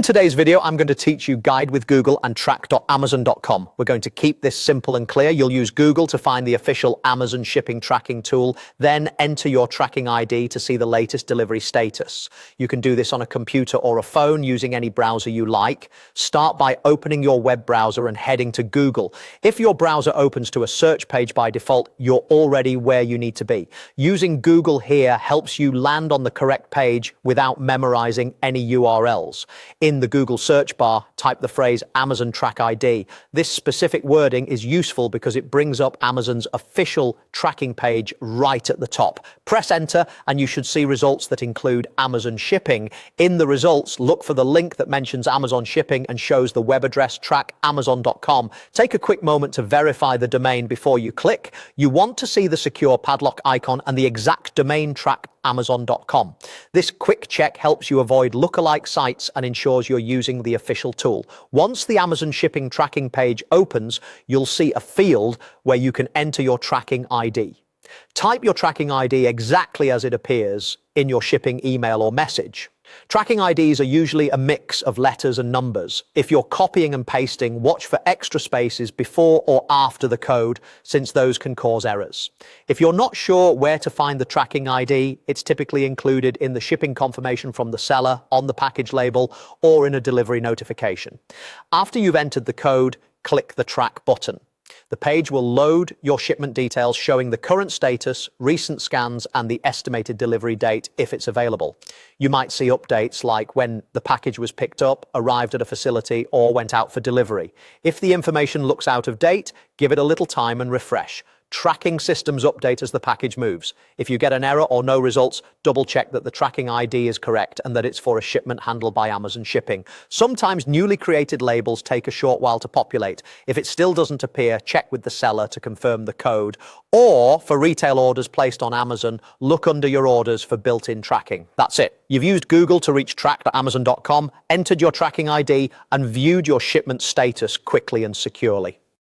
In today's video, I'm going to teach you Guide with Google and track.amazon.com. We're going to keep this simple and clear. You'll use Google to find the official Amazon shipping tracking tool, then enter your tracking ID to see the latest delivery status. You can do this on a computer or a phone using any browser you like. Start by opening your web browser and heading to Google. If your browser opens to a search page by default, you're already where you need to be. Using Google here helps you land on the correct page without memorizing any URLs. In the Google search bar, type the phrase Amazon Track ID. This specific wording is useful because it brings up Amazon's official tracking page right at the top. Press enter and you should see results that include Amazon shipping. In the results, look for the link that mentions Amazon shipping and shows the web address trackAmazon.com. Take a quick moment to verify the domain before you click. You want to see the secure padlock icon and the exact domain trackAmazon.com. This quick check helps you avoid lookalike sites and ensures you're using the official tool. Once the Amazon shipping tracking page opens, you'll see a field where you can enter your tracking ID. Type your tracking ID exactly as it appears in your shipping email or message. Tracking IDs are usually a mix of letters and numbers. If you're copying and pasting, watch for extra spaces before or after the code, since those can cause errors. If you're not sure where to find the tracking ID, it's typically included in the shipping confirmation from the seller, on the package label, or in a delivery notification. After you've entered the code, click the Track button. The page will load your shipment details showing the current status, recent scans, and the estimated delivery date if it's available. You might see updates like when the package was picked up, arrived at a facility, or went out for delivery. If the information looks out of date, give it a little time and refresh. Tracking systems update as the package moves. If you get an error or no results, double check that the tracking ID is correct and that it's for a shipment handled by Amazon Shipping. Sometimes newly created labels take a short while to populate. If it still doesn't appear, check with the seller to confirm the code. Or for retail orders placed on Amazon, look under your orders for built-in tracking. That's it. You've used Google to reach track.amazon.com, entered your tracking ID, and viewed your shipment status quickly and securely.